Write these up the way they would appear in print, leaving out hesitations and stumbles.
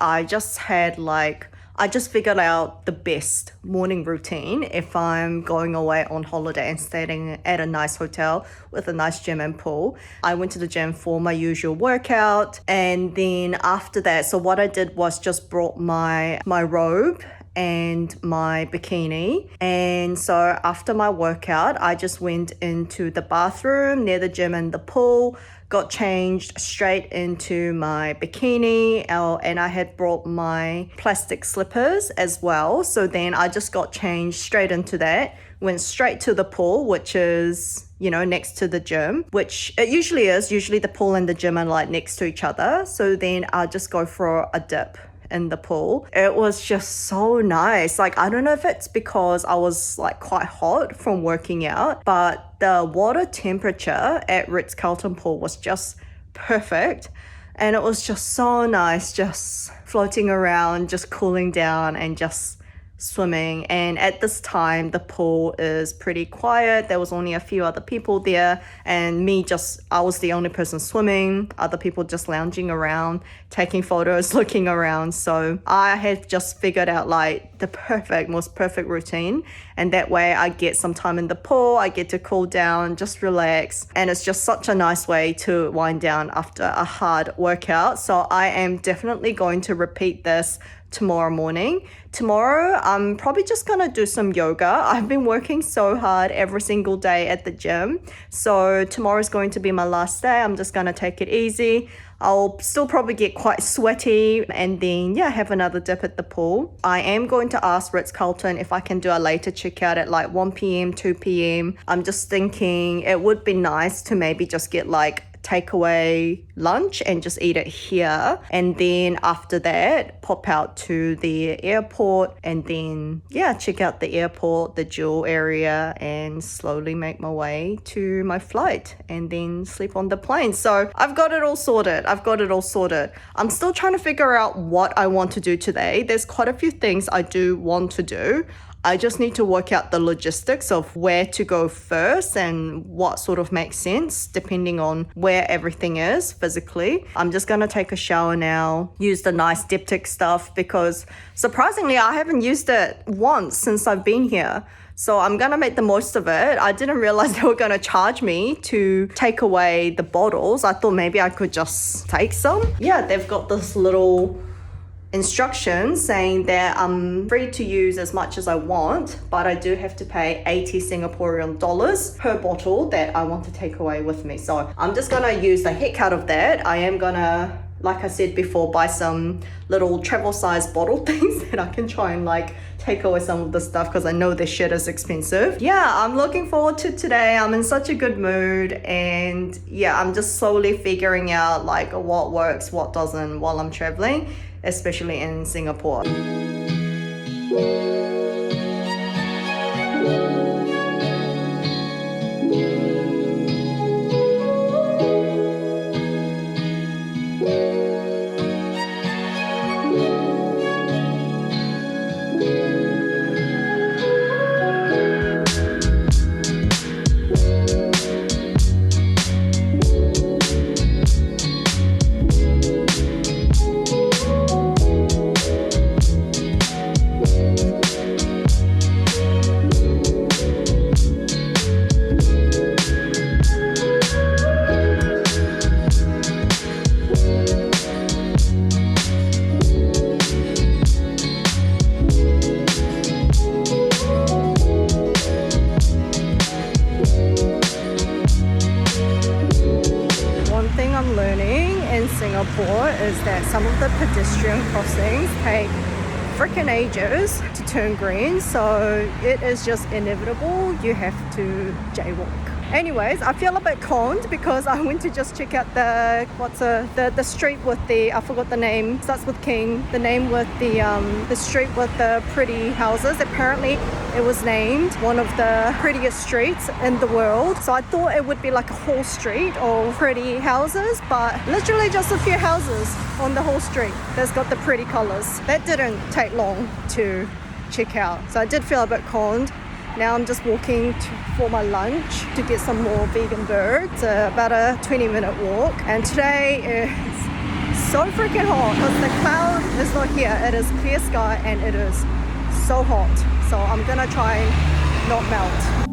I just figured out the best morning routine if I'm going away on holiday and staying at a nice hotel with a nice gym and pool. I went to the gym for my usual workout, and then after that, so what I did was just brought my robe and my bikini. And so after my workout, I just went into the bathroom near the gym and the pool, got changed straight into my bikini, and I had brought my plastic slippers as well. So then I just got changed straight into that, went straight to the pool, which is, next to the gym, which it usually is. Usually the pool and the gym are like next to each other. So then I'll just go for a dip in the pool. It was just so nice. I don't know if it's because I was quite hot from working out, but the water temperature at Ritz Carlton pool was just perfect. And it was just so nice, just floating around, just cooling down and just swimming. And at this time, the pool is pretty quiet. There was only a few other people there, and I was the only person swimming, other people just lounging around, taking photos, looking around. So I had just figured out the most perfect routine. And that way I get some time in the pool, I get to cool down, just relax. And it's just such a nice way to wind down after a hard workout. So I am definitely going to repeat this tomorrow morning. Tomorrow, I'm probably just gonna do some yoga. I've been working so hard every single day at the gym. So tomorrow is going to be my last day. I'm just gonna take it easy. I'll still probably get quite sweaty and then, have another dip at the pool. I am going to ask Ritz Carlton if I can do a later checkout at 1 p.m., 2 p.m. I'm just thinking it would be nice to maybe just get takeaway lunch and just eat it here, and then after that pop out to the airport and then check out the airport, the jewel area, and slowly make my way to my flight and then sleep on the plane. So I've got it all sorted. I'm still trying to figure out what I want to do today. There's quite a few things I do want to do. I just need to work out the logistics of where to go first and what sort of makes sense depending on where everything is physically. I'm just going to take a shower now, use the nice diptych stuff because surprisingly I haven't used it once since I've been here. So I'm going to make the most of it. I didn't realize they were going to charge me to take away the bottles. I thought maybe I could just take some. Yeah, they've got this little instructions saying that I'm free to use as much as I want, but I do have to pay 80 Singaporean dollars per bottle that I want to take away with me. So I'm just gonna use the heck out of that. I am gonna, like I said before, buy some little travel size bottle things that I can try and take away some of the stuff because I know this shit is expensive. Yeah, I'm looking forward to today. I'm in such a good mood, and I'm just slowly figuring out what works, what doesn't while I'm traveling, especially in Singapore. Singapore is that some of the pedestrian crossings take freaking ages to turn green, so it is just inevitable you have to jaywalk. Anyways, I feel a bit conned because I went to just check out the street with the, I forgot the name, starts with King, the name with the street with the pretty houses. Apparently it was named one of the prettiest streets in the world. So I thought it would be like a whole street of pretty houses, but literally just a few houses on the whole street that's got the pretty colors. That didn't take long to check out. So I did feel a bit conned. Now I'm just walking for my lunch to get some more Veganburg. It's about a 20-minute walk, and today is so freaking hot because the cloud is not here. It is clear sky and it is so hot. So I'm gonna try and not melt.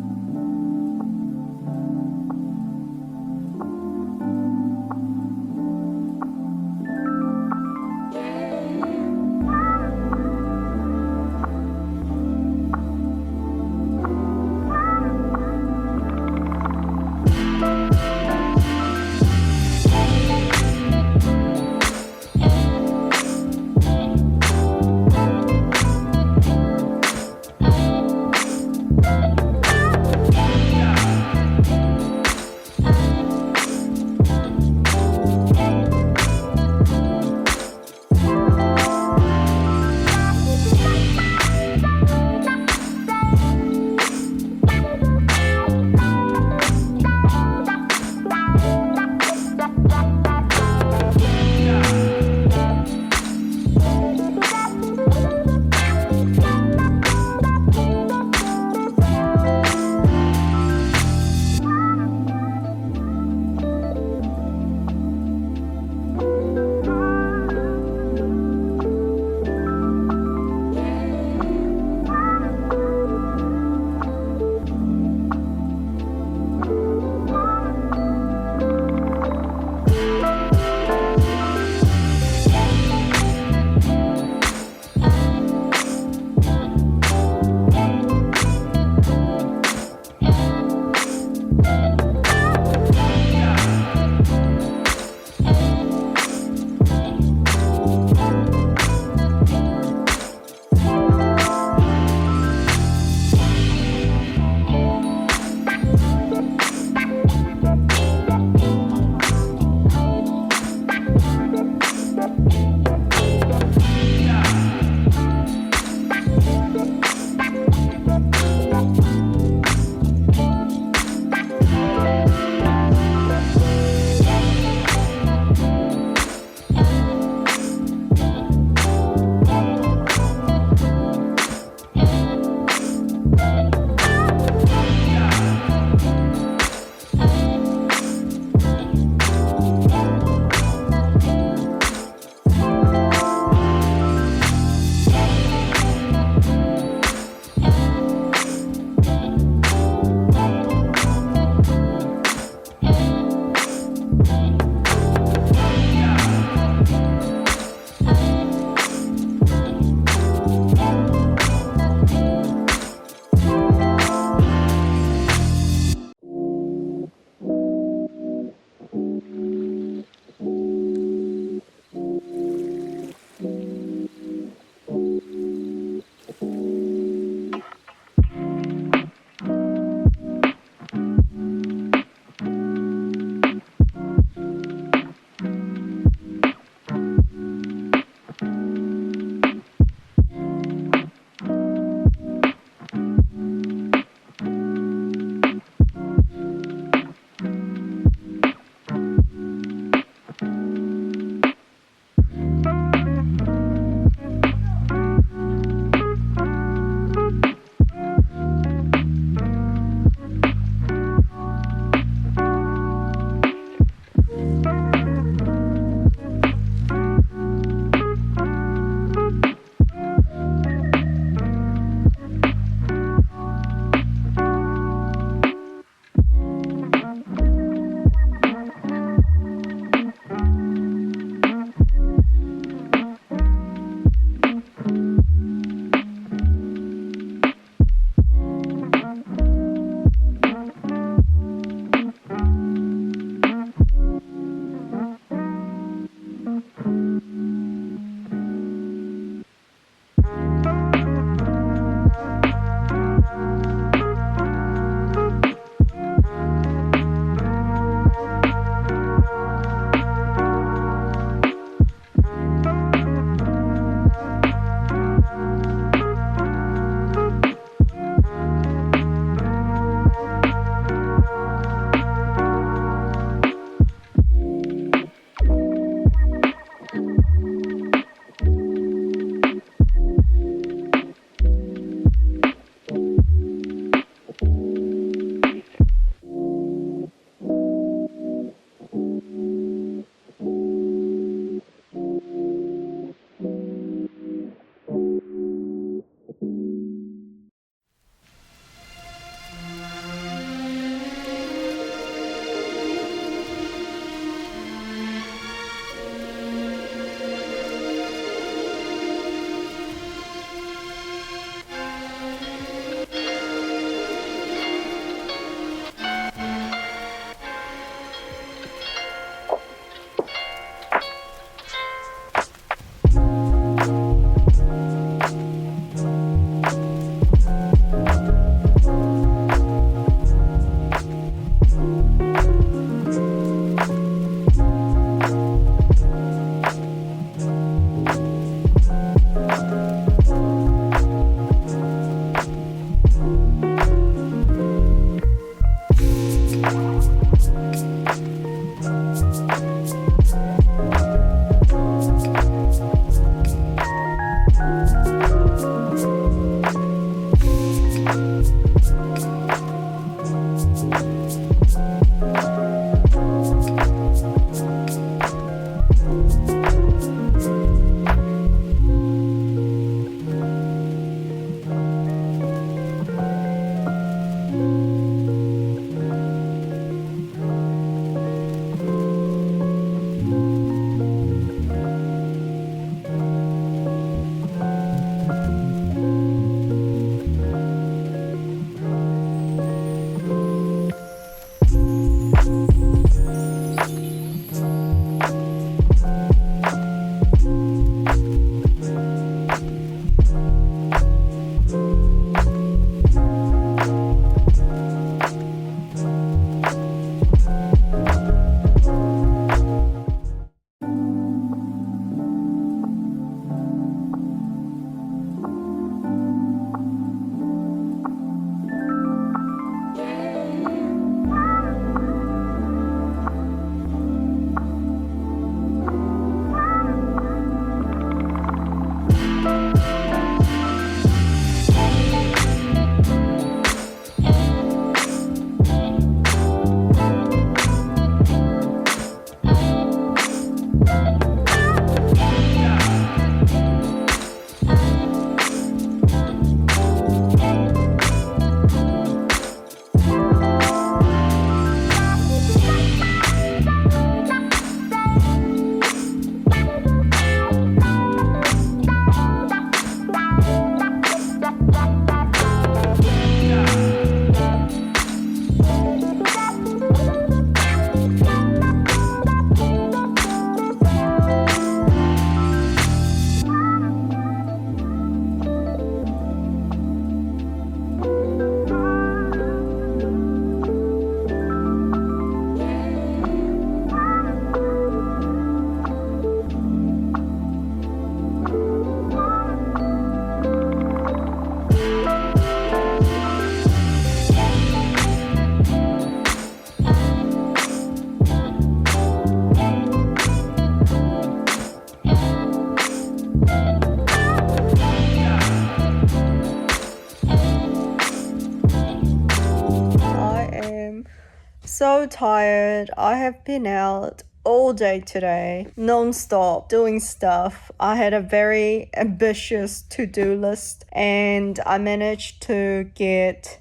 so tired. I have been out all day today, non-stop, doing stuff. I had a very ambitious to-do list and I managed to get,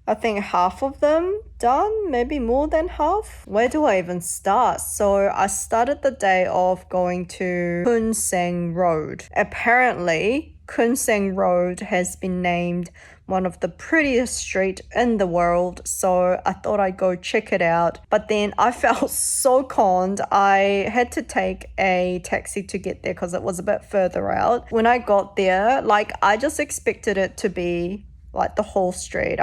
I think, half of them done, maybe more than half. Where do I even start? So I started the day off going to Koon Seng Road. Apparently, Koon Seng Road has been named one of the prettiest street in the world, so I thought I'd go check it out. But then I felt so conned. I had to take a taxi to get there because it was a bit further out. When I got there, like, I just expected it to be like the whole street.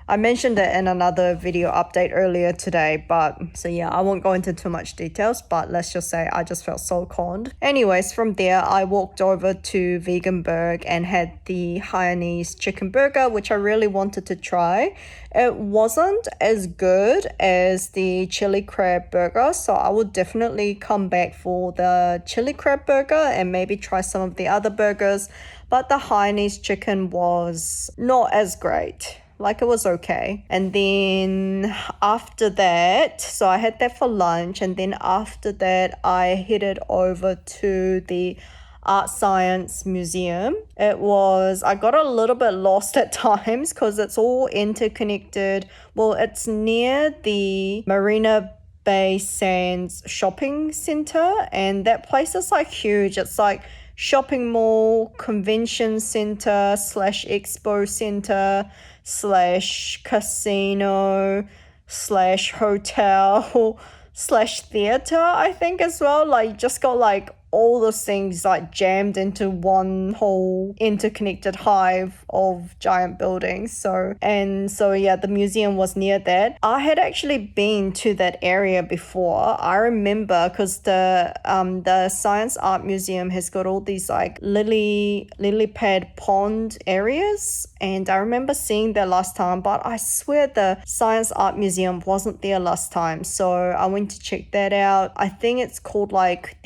I mentioned it in another video update earlier today, but so yeah, I won't go into too much details, but let's just say I just felt so conned. Anyways, from there, I walked over to Veganburg and had the Hainanese chicken burger, which I really wanted to try. It wasn't as good as the chili crab burger, so I would definitely come back for the chili crab burger and maybe try some of the other burgers, but the Hainanese chicken was not as great. Like, it was okay. And then after that, so I had that for lunch, and then after that I headed over to the Art Science Museum. I got a little bit lost at times because it's all interconnected. Well, it's near the Marina Bay Sands shopping center, and that place is like huge. It's like shopping mall, convention center / expo center / casino / hotel / theater, I think, as well. Like, just got like all those things like jammed into one whole interconnected hive of giant buildings. So yeah, the museum was near that. I had actually been to that area before. I remember because the Science Art Museum has got all these like lily pad pond areas, and I remember seeing that last time, but I swear the Science Art Museum wasn't there last time. So I went to check that out. I think it's called like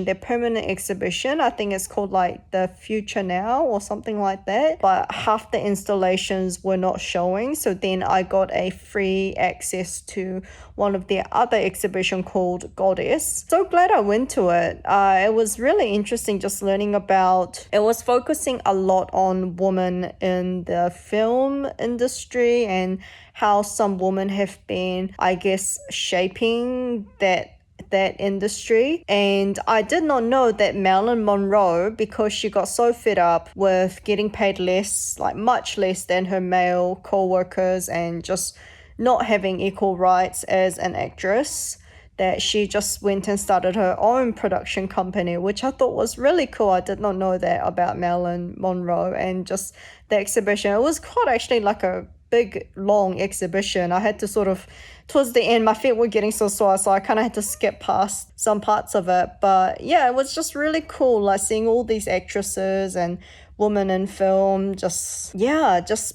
their permanent exhibition. I think it's called like the Future Now or something like that, but half the installations were not showing. So then I got a free access to one of their other exhibition called Goddess. So glad I went to it. It was really interesting just learning about, it was focusing a lot on women in the film industry and how some women have been, I guess, shaping that industry. And I did not know that Marilyn Monroe, because she got so fed up with getting paid less, like much less than her male co-workers, and just not having equal rights as an actress, that she just went and started her own production company, which I thought was really cool. I did not know that about Marilyn Monroe. And just the exhibition, it was quite actually like a big long exhibition. I had to sort of, towards the end, my feet were getting so sore, so I kind of had to skip past some parts of it. But yeah, it was just really cool, like seeing all these actresses and women in film just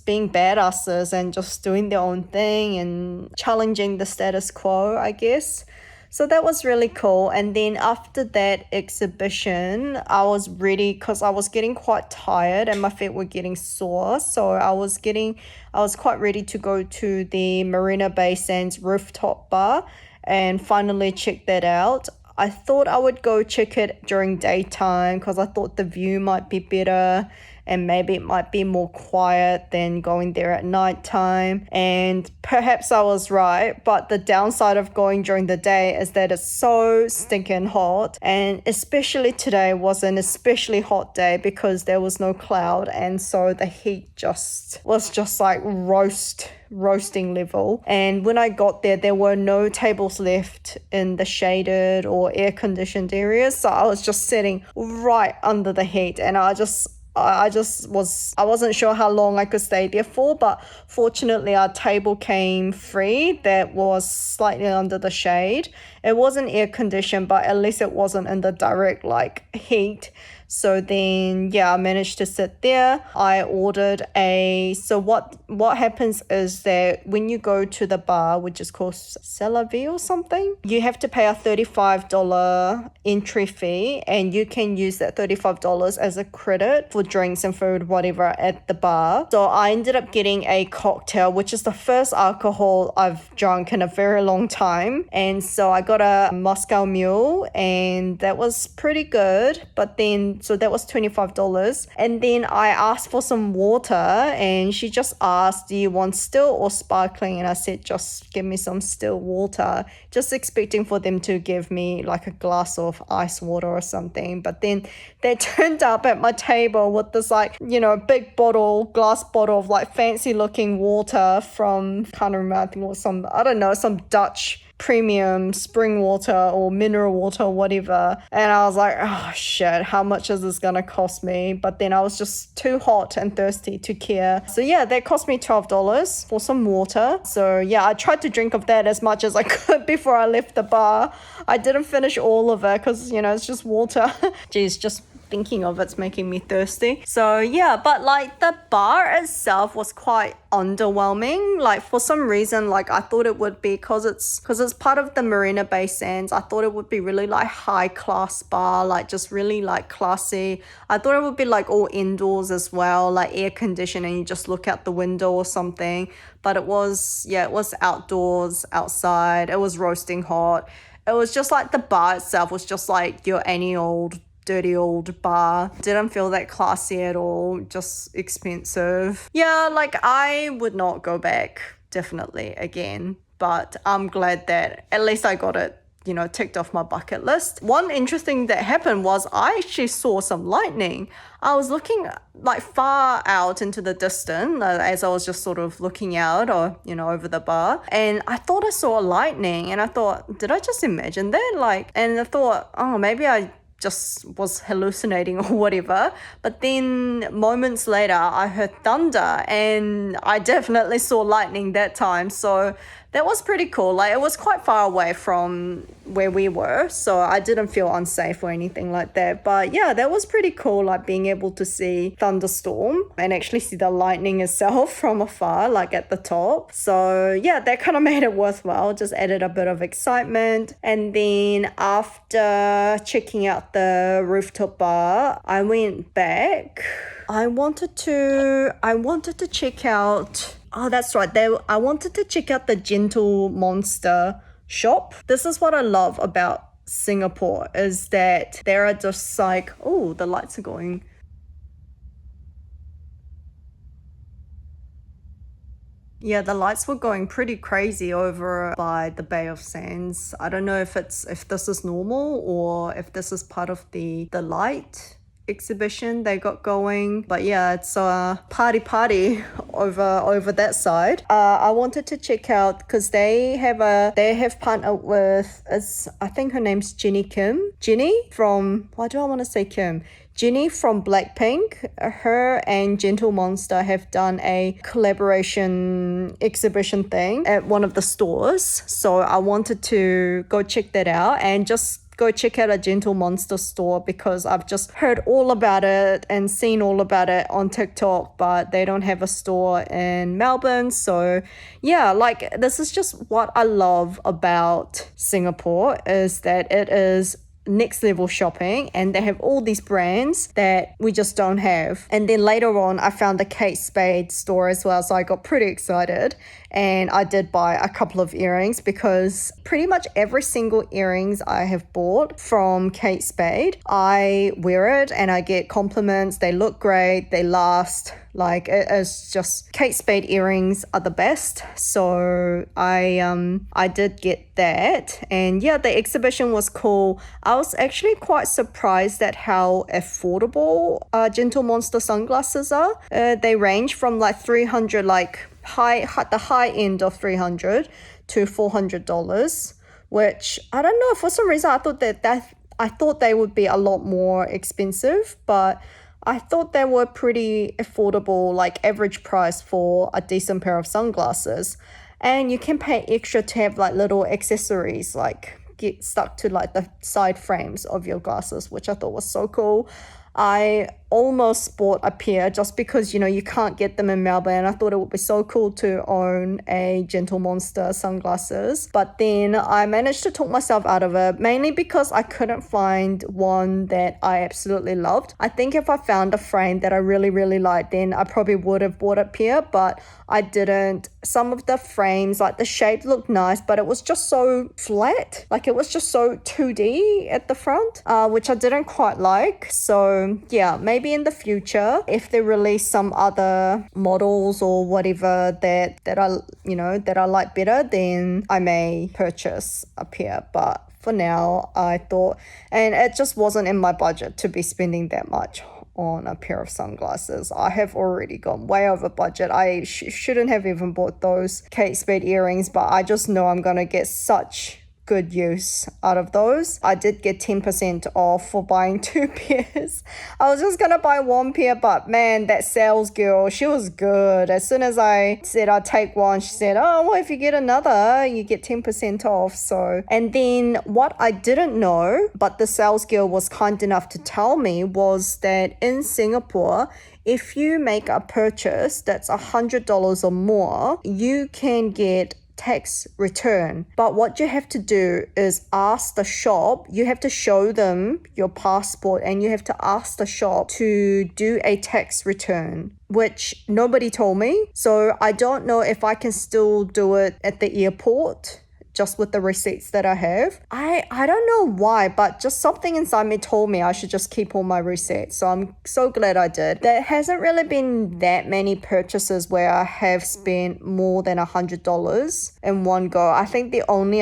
being badasses and just doing their own thing and challenging the status quo, I guess. So that was really cool. And then after that exhibition, I was ready because I was getting quite tired and my feet were getting sore. So I was quite ready to go to the Marina Bay Sands rooftop bar and finally check that out. I thought I would go check it during daytime because I thought the view might be better and maybe it might be more quiet than going there at nighttime. And perhaps I was right, but the downside of going during the day is that it's so stinking hot. And especially today was an especially hot day because there was no cloud, and so the heat was just like roasting level. And when I got there were no tables left in the shaded or air conditioned areas, so I was just sitting right under the heat, and I wasn't sure how long I could stay there for, but fortunately our table came free that was slightly under the shade. It wasn't air conditioned, but at least it wasn't in the direct like heat. So then, yeah, I managed to sit there. I ordered so what happens is that when you go to the bar, which is called Celavi or something, you have to pay a $35 entry fee, and you can use that $35 as a credit for drinks and food, whatever, at the bar. So I ended up getting a cocktail, which is the first alcohol I've drunk in a very long time. And so I got a Moscow Mule, and that was pretty good. But then, so that was $25. And then I asked for some water, and she just asked, do you want still or sparkling? And I said, just give me some still water, just expecting for them to give me like a glass of ice water or something. But then they turned up at my table with this like, big glass bottle of like fancy looking water from, can't remember, I think it was some Dutch premium spring water or mineral water or whatever. And I was like, oh shit, how much is this gonna cost me? But then I was just too hot and thirsty to care. So yeah, that cost me $12 for some water. So yeah, I tried to drink of that as much as I could before I left the bar. I didn't finish all of it because, it's just water. Geez, just thinking of it's making me thirsty. So yeah, but like the bar itself was quite underwhelming. Like for some reason, like I thought it would be, because it's part of the Marina Bay Sands, I thought it would be really like high class bar, like just really like classy. I thought it would be like all indoors as well, like air conditioning, you just look out the window or something. But it was outdoors, outside. It was roasting hot. It was just like the bar itself was just like your any old dirty old bar. Didn't feel that classy at all, just expensive. Yeah, like I would not go back definitely again, but I'm glad that at least I got it, ticked off my bucket list. One interesting that happened was I actually saw some lightning. I was looking like far out into the distance as I was just sort of looking out or, over the bar. And I thought I saw lightning, and I thought, did I just imagine that? And I thought, oh, maybe I just was hallucinating or whatever. But then moments later I heard thunder, and I definitely saw lightning that time. So that was pretty cool. Like it was quite far away from where we were, so I didn't feel unsafe or anything like that. But yeah, that was pretty cool, like being able to see thunderstorm and actually see the lightning itself from afar, like at the top. So yeah, that kind of made it worthwhile, just added a bit of excitement. And then after checking out the rooftop bar, I went back. I wanted to check out, oh, that's right, I wanted to check out the Gentle Monster shop. This is what I love about Singapore, is that there are just like, oh, the lights are going. Yeah, the lights were going pretty crazy over by the Bay of Sands. I don't know if this is normal or if this is part of the light exhibition they got going. But yeah, it's a party over that side. I wanted to check out because they have partnered with, I think her name's Jenny from, why do I want to say Kim? Jenny from Blackpink. Her and Gentle Monster have done a collaboration exhibition thing at one of the stores. So I wanted to go check that out and just go check out a Gentle Monster store, because I've just heard all about it and seen all about it on TikTok, but they don't have a store in Melbourne. So yeah, like this is just what I love about Singapore, is that it is next level shopping and they have all these brands that we just don't have. And then later on I found the Kate Spade store as well, so I got pretty excited and I did buy a couple of earrings, because pretty much every single earrings I have bought from Kate Spade, I wear it and I get compliments. They look great, they last. Like it is just, Kate Spade earrings are the best. So I did get that, and yeah, the exhibition was cool. I was actually quite surprised at how affordable Gentle Monster sunglasses are. They range from like 300, like the high end of $300 to $400, which I don't know, for some reason I thought they would be a lot more expensive, but I thought they were pretty affordable, like average price for a decent pair of sunglasses. And you can pay extra to have like little accessories like get stuck to like the side frames of your glasses, which I thought was so cool. I almost bought a pair just because, you can't get them in Melbourne. I thought it would be so cool to own a Gentle Monster sunglasses. But then I managed to talk myself out of it, mainly because I couldn't find one that I absolutely loved. I think if I found a frame that I really, really liked, then I probably would have bought a pair, but I didn't. Some of the frames, like the shape looked nice, but it was just so flat. Like it was just so 2D at the front, which I didn't quite like. So yeah, maybe in the future, if they release some other models or whatever that I like better, then I may purchase a pair. But for now, I thought, and it just wasn't in my budget to be spending that much on a pair of sunglasses. I have already gone way over budget. I shouldn't have even bought those Kate Spade earrings, but I just know I'm gonna get such good use out of those. I did get 10% off for buying 2 pairs. I was just gonna buy 1 pair, but man, that sales girl, she was good. As soon as I said I'd take one, she said, oh, well, if you get another, you get 10% off. So, and then what I didn't know, but the sales girl was kind enough to tell me, was that in Singapore, if you make a purchase that's $100 or more, you can get tax return. But what you have to do is ask the shop, you have to show them your passport and you have to ask the shop to do a tax return, which nobody told me. So I don't know if I can still do it at the airport just with the receipts that I have. I don't know why, but just something inside me told me I should just keep all my receipts. So I'm so glad I did. There hasn't really been that many purchases where I have spent more than $100 in one go. I think the only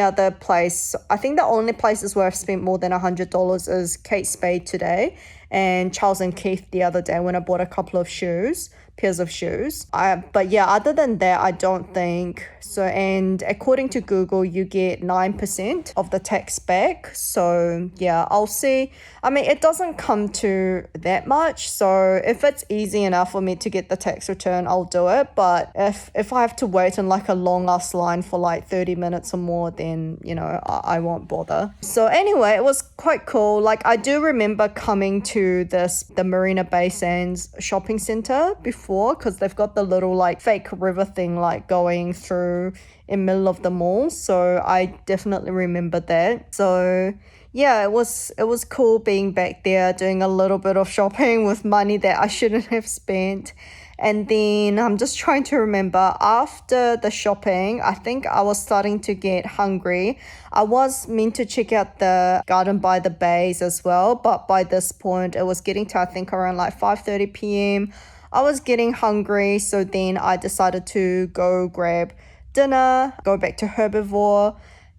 places where I've spent more than $100 is Kate Spade today and Charles & Keith the other day when I bought a couple of pairs of shoes. But yeah, other than that, I don't think so. And according to Google, you get 9% of the tax back. So yeah, I'll see. I mean, it doesn't come to that much. So if it's easy enough for me to get the tax return, I'll do it. But if I have to wait in like a long ass line for like 30 minutes or more, then, I won't bother. So anyway, it was quite cool. Like I do remember coming to the Marina Bay Sands shopping center before, because they've got the little like fake river thing like going through in middle of the mall. So I definitely remember that. So yeah, it was cool being back there doing a little bit of shopping with money that I shouldn't have spent. And then I'm just trying to remember, after the shopping, I think I was starting to get hungry. I was meant to check out the Garden by the Bays as well, but by this point it was getting to, I think, around like 5:30 p.m. I was getting hungry, so then I decided to go grab dinner, go back to Herbivore,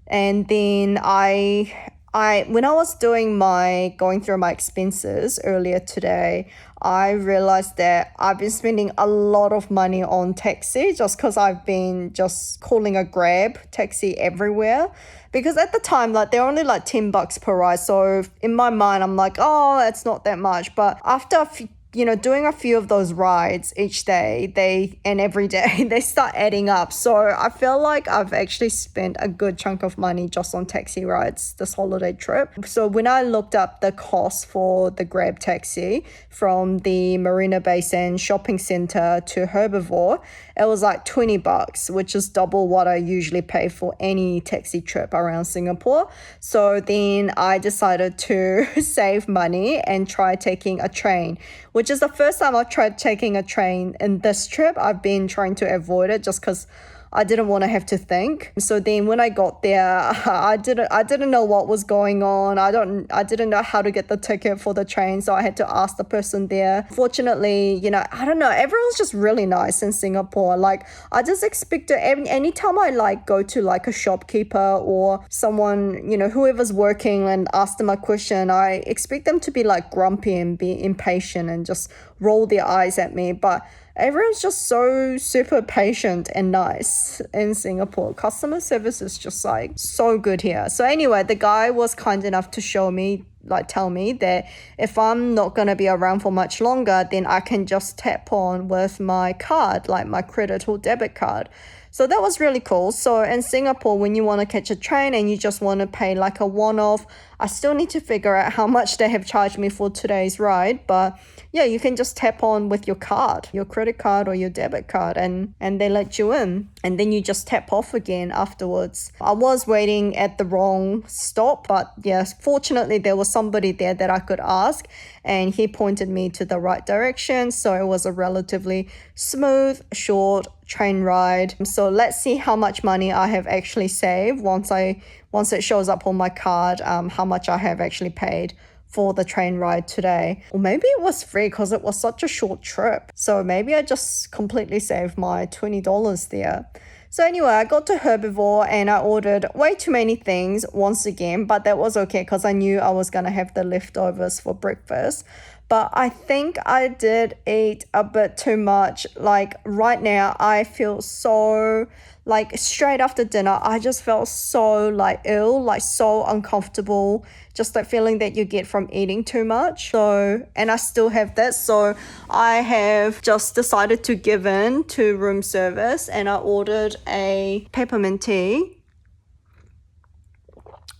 and then when I was going through my expenses earlier today, I realized that I've been spending a lot of money on taxi just because I've been just calling a Grab taxi everywhere. Because at the time, like, they're only like $10 per ride. So in my mind, I'm like, oh, it's not that much. But after doing a few of those rides each day, and every day, they start adding up. So I feel like I've actually spent a good chunk of money just on taxi rides this holiday trip. So when I looked up the cost for the Grab taxi from the Marina Bay Sands shopping center to Herbivore, it was like $20, which is double what I usually pay for any taxi trip around Singapore. So then I decided to save money and try taking a train, which is the first time I've tried taking a train in this trip. I've been trying to avoid it just because I didn't want to have to think. So then when I got there, I didn't know what was going on. I didn't know how to get the ticket for the train, so I had to ask the person there. Fortunately, I don't know, everyone's just really nice in Singapore. Like, I just expect anytime I like go to like a shopkeeper or someone, whoever's working, and ask them a question, I expect them to be like grumpy and be impatient and just roll their eyes at me. But everyone's just so super patient and nice in Singapore. Customer service is just like so good here. So anyway, the guy was kind enough to tell me that if I'm not going to be around for much longer, then I can just tap on with my card, like my credit or debit card. So that was really cool. So in Singapore, when you want to catch a train and you just want to pay like a one-off, I still need to figure out how much they have charged me for today's ride. But yeah, you can just tap on with your card, your credit card or your debit card, and they let you in. And then you just tap off again afterwards. I was waiting at the wrong stop, but yes, fortunately there was somebody there that I could ask, and he pointed me to the right direction. So it was a relatively smooth, short train ride. So let's see how much money I have actually saved once it shows up on my card, how much I have actually paid for the train ride today. Or maybe it was free because it was such a short trip. So maybe I just completely saved my $20 there. So anyway, I got to Herbivore and I ordered way too many things once again, but that was okay because I knew I was going to have the leftovers for breakfast. But I think I did eat a bit too much. Like right now, I feel so, like straight after dinner, I just felt so like ill, like so uncomfortable. Just that feeling that you get from eating too much. So, and I still have that. So I have just decided to give in to room service and I ordered a peppermint tea,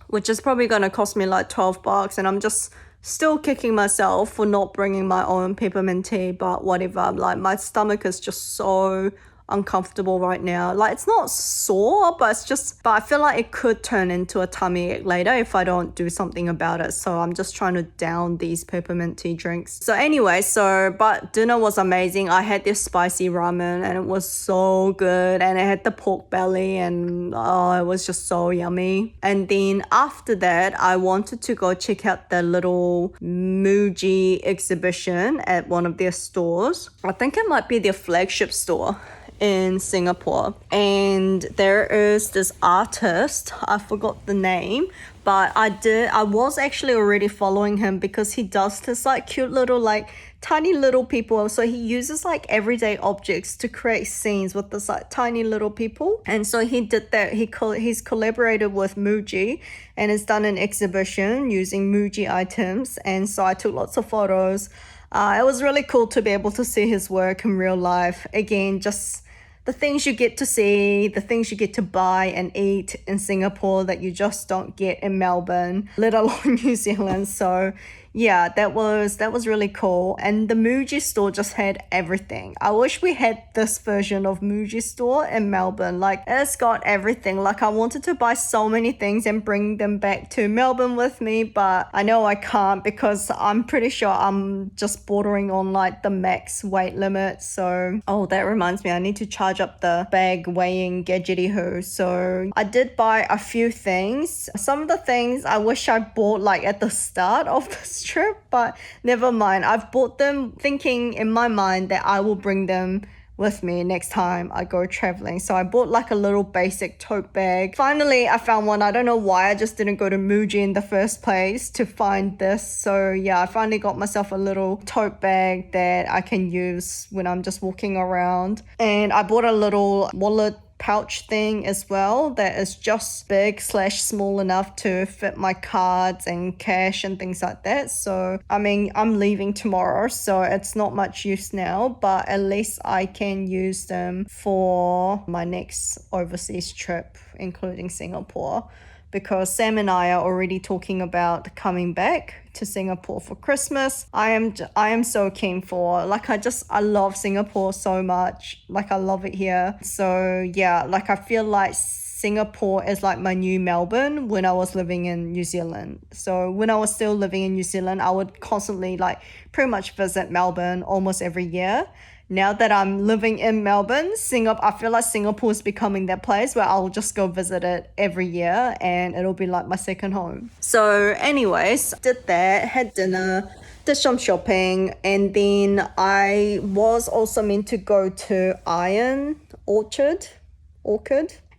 which is probably going to cost me like $12. And I'm just still kicking myself for not bringing my own peppermint tea, but whatever. Like my stomach is just so uncomfortable right now. Like it's not sore, but I feel like it could turn into a tummy ache later if I don't do something about it. So I'm just trying to down these peppermint tea drinks. So anyway, but dinner was amazing. I had this spicy ramen and it was so good, and it had the pork belly and it was just so yummy. And then after that, I wanted to go check out the little Muji exhibition at one of their stores. I think it might be their flagship store in Singapore, and there is this artist, I forgot the name, but I was actually already following him because he does this like cute little like tiny little people. So he uses like everyday objects to create scenes with this like tiny little people. And so he did that. He's collaborated with Muji and has done an exhibition using Muji items, and so I took lots of photos. It was really cool to be able to see his work in real life. Again, just the things you get to see, the things you get to buy and eat in Singapore that you just don't get in Melbourne, let alone New Zealand. So yeah, that was really cool. And the Muji store just had everything. I wish we had this version of Muji store in Melbourne. Like it's got everything. Like I wanted to buy so many things and bring them back to Melbourne with me, but I know I can't because I'm pretty sure I'm just bordering on like the max weight limit. So, oh, that reminds me, I need to charge up the bag weighing gadgety hoo. So I did buy a few things. Some of the things I wish I bought like at the start of this trip, but never mind. I've bought them thinking in my mind that I will bring them with me next time I go traveling. So I bought like a little basic tote bag. Finally, I found one. I don't know why I just didn't go to Muji in the first place to find this. So yeah, I finally got myself a little tote bag that I can use when I'm just walking around. And I bought a little wallet pouch thing as well that is just big/small enough to fit my cards and cash and things like that. So I mean, I'm leaving tomorrow, so it's not much use now, but at least I can use them for my next overseas trip, including Singapore, because Sam and I are already talking about coming back to Singapore for Christmas. I am so keen for, like, I love Singapore so much. Like, I love it here. So yeah, like I feel like Singapore is like my new Melbourne when I was living in New Zealand. So when I was still living in New Zealand, I would constantly like pretty much visit Melbourne almost every year. Now that I'm living in Melbourne, I feel like Singapore is becoming that place where I'll just go visit it every year and it'll be like my second home. So anyways, did that, had dinner, did some shopping, and then I was also meant to go to Iron Orchard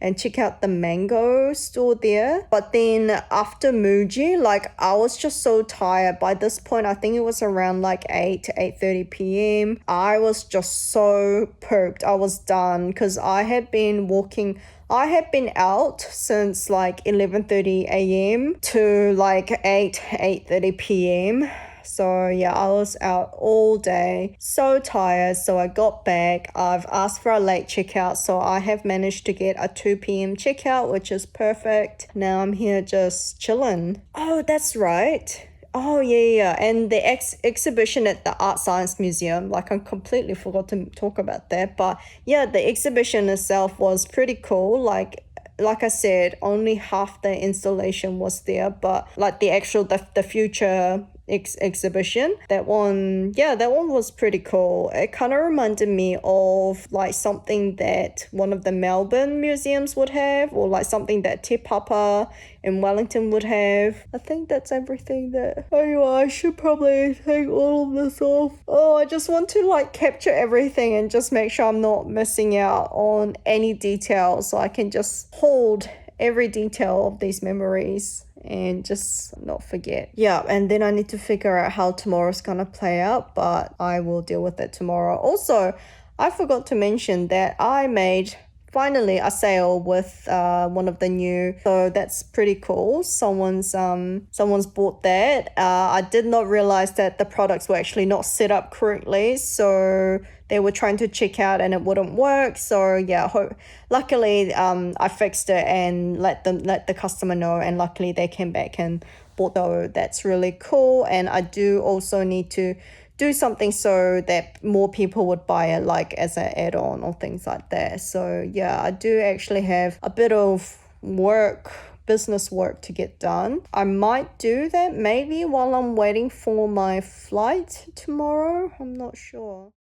and check out the mango store there. But then after Muji, like I was just so tired. By this point, I think it was around like 8 to 8:30 p.m. I was just so pooped. I was done because I had been out since like 11:30 a.m. to like 8:30 p.m. So yeah, I was out all day, so tired. So I got back. I've asked for a late checkout, so I have managed to get a 2 p.m. checkout, which is perfect. Now I'm here just chilling. Oh, that's right. Oh yeah. And the exhibition at the Art Science Museum, like I completely forgot to talk about that. But yeah, the exhibition itself was pretty cool. Like I said, only half the installation was there, but like the actual the future exhibition, that one, yeah, that one was pretty cool. It kind of reminded me of like something that one of the Melbourne museums would have, or like something that Te Papa in Wellington would have. I think that's everything that. Oh, I should probably take all of this off. Oh, I just want to like capture everything and just make sure I'm not missing out on any details, so I can just hold every detail of these memories and just not forget. Yeah, and then I need to figure out how tomorrow's gonna play out, but I will deal with it tomorrow. Also, I forgot to mention that I made finally a sale with one of the new, so that's pretty cool. Someone's bought that. I did not realize that the products were actually not set up correctly, so they were trying to check out and it wouldn't work. So yeah, luckily I fixed it and let the customer know, and luckily they came back and bought those. That's really cool. And I do also need to do something so that more people would buy it, like as an add-on or things like that. So yeah, I do actually have a bit of business work to get done. I might do that maybe while I'm waiting for my flight tomorrow. I'm not sure.